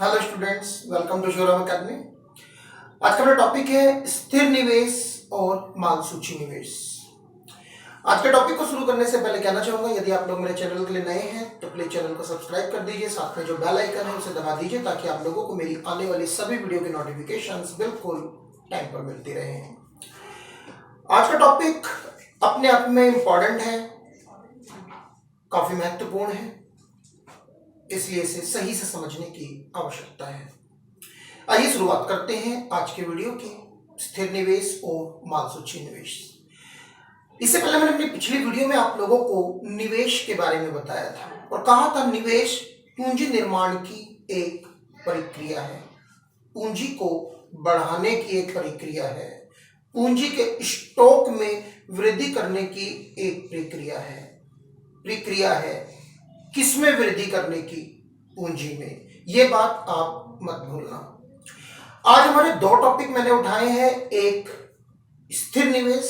Hello students, welcome to श्योरम academy. आज का मेरा टॉपिक है स्थिर निवेश और मालसूची निवेश। आज के टॉपिक को शुरू करने से पहले कहना चाहूंगा, यदि आप लोग मेरे चैनल के लिए नए हैं तो प्लीज चैनल को सब्सक्राइब कर दीजिए, साथ में जो बेल आइकन है उसे दबा दीजिए ताकि आप लोगों को मेरी आने वाली सभी वीडियो की नोटिफिकेशंस बिल्कुल टाइम पर मिलती रहे। आज का टॉपिक अपने आप में इंपॉर्टेंट है, काफी महत्वपूर्ण है, इसलिए इसे सही से समझने की आवश्यकता है। आइए शुरुआत करते हैं आज के वीडियो की, स्थिर निवेश और मालसूची निवेश। इससे पहले मैंने अपनी पिछली वीडियो में आप लोगों को निवेश के बारे में बताया था और कहा था निवेश पूंजी निर्माण की एक प्रक्रिया है, पूंजी को बढ़ाने की एक प्रक्रिया है, पूंजी के स्टॉक में वृद्धि करने की एक प्रक्रिया है। किसमें वृद्धि करने की? पूंजी में। यह बात आप मत भूलना। आज हमारे दो टॉपिक मैंने उठाए हैं, एक स्थिर निवेश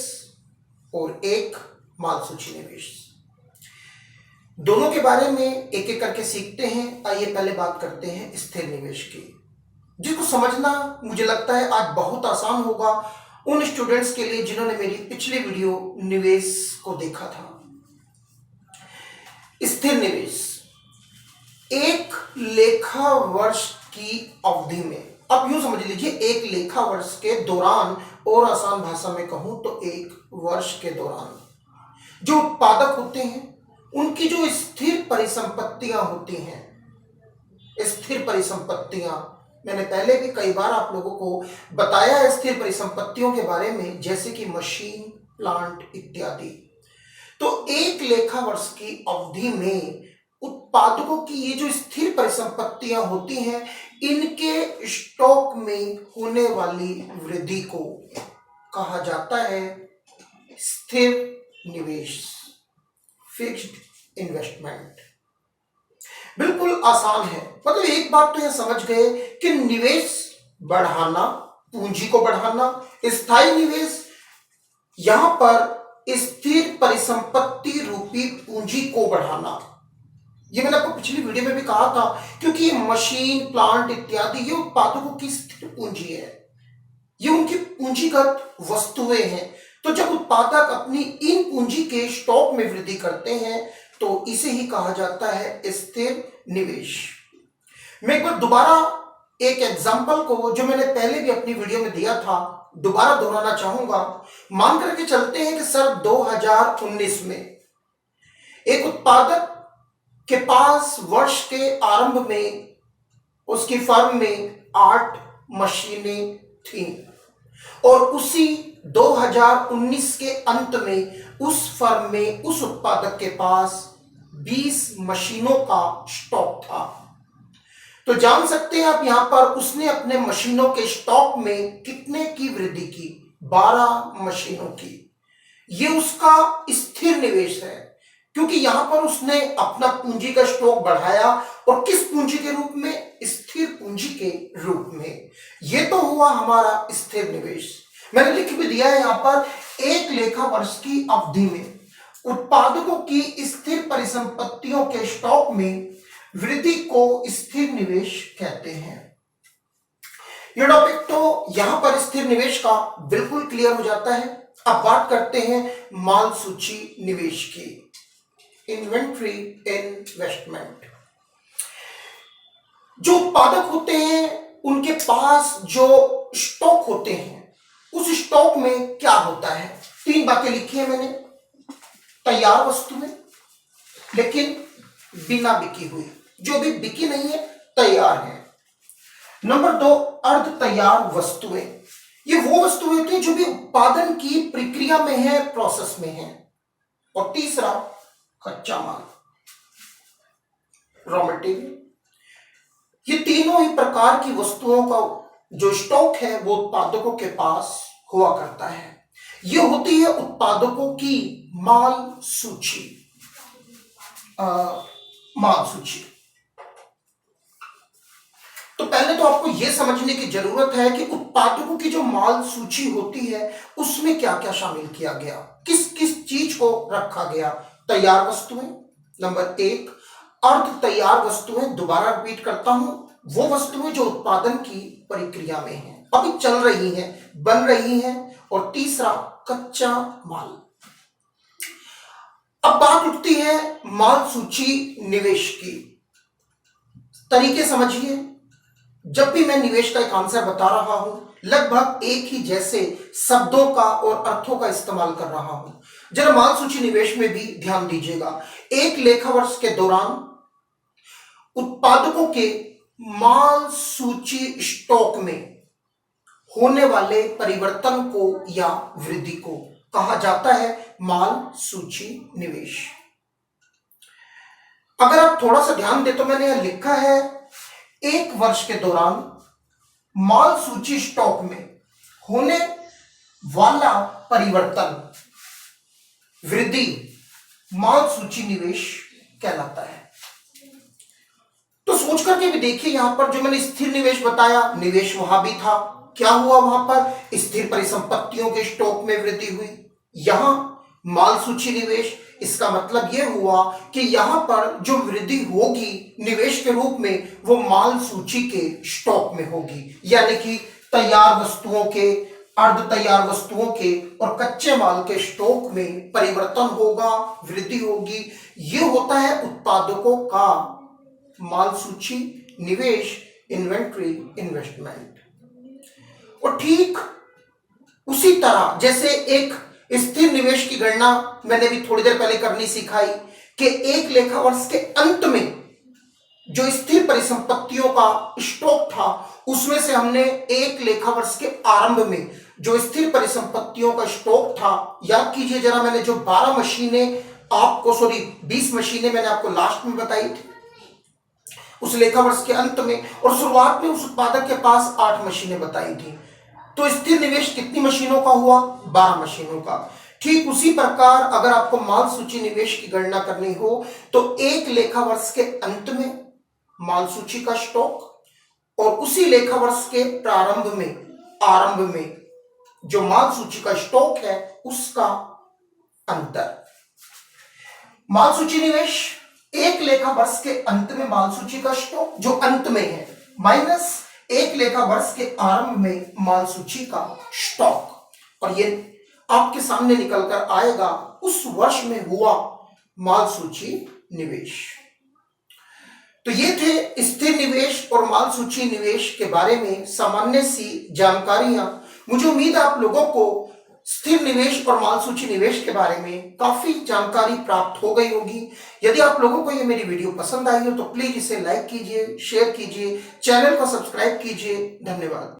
और एक मालसूची निवेश। दोनों के बारे में एक एक करके सीखते हैं। आइए पहले बात करते हैं स्थिर निवेश की, जिसको समझना मुझे लगता है आज बहुत आसान होगा उन स्टूडेंट्स के लिए जिन्होंने मेरी पिछली वीडियो निवेश को देखा था। स्थिर निवेश एक लेखा वर्ष की अवधि में, अब यूं समझ लीजिए, एक लेखा वर्ष के दौरान, और आसान भाषा में कहूं तो एक वर्ष के दौरान जो उत्पादक होते हैं उनकी जो स्थिर परिसंपत्तियां होती हैं, स्थिर परिसंपत्तियां मैंने पहले भी कई बार आप लोगों को बताया है स्थिर परिसंपत्तियों के बारे में, जैसे कि मशीन, प्लांट इत्यादि। तो एक लेखा वर्ष की अवधि में उत्पादकों की ये जो स्थिर परिसंपत्तियां होती हैं, इनके स्टॉक में होने वाली वृद्धि को कहा जाता है स्थिर निवेश, फिक्स्ड इन्वेस्टमेंट। बिल्कुल आसान है, मतलब एक बात तो यह समझ गए कि निवेश बढ़ाना, पूंजी को बढ़ाना, स्थायी निवेश यहां पर स्थिर परिसंपत्ति रूपी पूंजी को बढ़ाना। ये मैंने आपको पिछली वीडियो में भी कहा था, क्योंकि ये मशीन, प्लांट इत्यादि ये उत्पादकों की स्थिर पूंजी है, ये उनकी पूंजीगत वस्तुएं हैं। तो जब उत्पादक अपनी इन पूंजी के स्टॉक में वृद्धि करते हैं तो इसे ही कहा जाता है स्थिर निवेश। मैं एक बार दोबारा एक एग्जांपल को जो मैंने पहले भी अपनी वीडियो में दिया था दोबारा दोहराना चाहूंगा। मान करके चलते हैं कि सर 2019 में एक उत्पादक के पास वर्ष के आरंभ में उसकी फर्म में 8 मशीनें थीं और उसी 2019 के अंत में उस फर्म में, उस उत्पादक के पास 20 मशीनों का स्टॉक था। तो जान सकते हैं आप यहां पर उसने अपने मशीनों के स्टॉक में कितने की वृद्धि की? 12 मशीनों की। यह उसका स्थिर निवेश है, क्योंकि यहां पर उसने अपना पूंजी का स्टॉक बढ़ाया, और किस पूंजी के रूप में? स्थिर पूंजी के रूप में। यह तो हुआ हमारा स्थिर निवेश। मैंने लिख भी दिया है यहां पर, एक लेखा वर्ष की अवधि में उत्पादकों की स्थिर परिसंपत्तियों के स्टॉक में वृद्धि को स्थिर निवेश कहते हैं। यह टॉपिक तो यहां पर स्थिर निवेश का बिल्कुल क्लियर हो जाता है। अब बात करते हैं मालसूची निवेश की, इन्वेंट्री इन्वेस्टमेंट। जो उत्पादक होते हैं उनके पास जो स्टॉक होते हैं, उस स्टॉक में क्या होता है? 3 बातें लिखी है मैंने। तैयार वस्तुएं, लेकिन बिना बिकी हुई, जो भी बिकी नहीं है, तैयार है। नंबर 2, अर्ध तैयार वस्तुएं। ये वो वस्तुएं होती हैं जो भी उत्पादन की प्रक्रिया में है, प्रोसेस में है। और तीसरा, कच्चा माल, रॉ मटेरियल। ये तीनों ही प्रकार की वस्तुओं का जो स्टॉक है वो उत्पादकों के पास हुआ करता है। ये होती है उत्पादकों की माल सूची। तो पहले तो आपको यह समझने की जरूरत है कि उत्पादकों की जो माल सूची होती है उसमें क्या क्या शामिल किया गया, किस किस चीज को रखा गया। तैयार वस्तुएं नंबर 1, अर्ध तैयार वस्तुएं, दोबारा रिपीट करता हूं, वो वस्तुएं जो उत्पादन की प्रक्रिया में है, अभी चल रही हैं, बन रही हैं। और तीसरा कच्चा माल। अब बात उठती है माल सूची निवेश की। तरीके समझिए, जब भी मैं निवेश का एक आंसर बता रहा हूं, लगभग एक ही जैसे शब्दों का और अर्थों का इस्तेमाल कर रहा हूं। जरा माल सूची निवेश में भी ध्यान दीजिएगा। एक लेखा वर्ष के दौरान उत्पादकों के माल सूची स्टॉक में होने वाले परिवर्तन को या वृद्धि को कहा जाता है माल सूची निवेश। अगर आप थोड़ा सा ध्यान दें तो मैंने यह लिखा है, एक वर्ष के दौरान माल सूची स्टॉक में होने वाला परिवर्तन, वृद्धि, माल सूची निवेश कहलाता है। तो सोच करके भी देखिए, यहां पर जो मैंने स्थिर निवेश बताया, निवेश वहां भी था। क्या हुआ वहां पर? स्थिर परिसंपत्तियों के स्टॉक में वृद्धि हुई। यहां माल सूची निवेश, इसका मतलब यह हुआ कि यहां पर जो वृद्धि होगी निवेश के रूप में, वो माल सूची के स्टॉक में होगी, यानी कि तैयार वस्तुओं के, अर्ध तैयार वस्तुओं के और कच्चे माल के स्टॉक में परिवर्तन होगा, वृद्धि होगी। यह होता है उत्पादकों का माल सूची निवेश, इन्वेंट्री इन्वेस्टमेंट। और ठीक उसी तरह जैसे एक स्थिर निवेश की गणना मैंने भी थोड़ी देर पहले करनी सिखाई कि एक लेखा वर्ष के अंत में जो स्थिर परिसंपत्तियों का स्टॉक था, उसमें से हमने एक लेखा वर्ष के आरंभ में जो स्थिर परिसंपत्तियों का स्टॉक था, याद कीजिए जरा, मैंने जो 12 मशीनें आपको, 20 मशीनें मैंने आपको लास्ट में बताई थी उस लेखा वर्ष के अंत में, और शुरुआत में उस उत्पादक के पास 8 मशीनें बताई थी। तो स्थिर निवेश कितनी मशीनों का हुआ? 12 मशीनों का। ठीक उसी प्रकार अगर आपको माल सूची निवेश की गणना करनी हो तो एक लेखा वर्ष के अंत में माल सूची का स्टॉक और उसी लेखा वर्ष के आरंभ में जो माल सूची का स्टॉक है उसका अंतर। माल सूची निवेश एक लेखा वर्ष के अंत में माल सूची का स्टॉक जो अंत में है, माइनस एक लेखा वर्ष के आरंभ में माल सूची का स्टॉक, और ये आपके सामने निकलकर आएगा उस वर्ष में हुआ माल सूची निवेश। तो ये थे स्थिर निवेश और माल सूची निवेश के बारे में सामान्य सी जानकारियां। मुझे उम्मीद है आप लोगों को स्थिर निवेश और माल सूची निवेश के बारे में काफी जानकारी प्राप्त हो गई होगी। यदि आप लोगों को ये मेरी वीडियो पसंद आई हो तो प्लीज इसे लाइक कीजिए, शेयर कीजिए, चैनल को सब्सक्राइब कीजिए। धन्यवाद।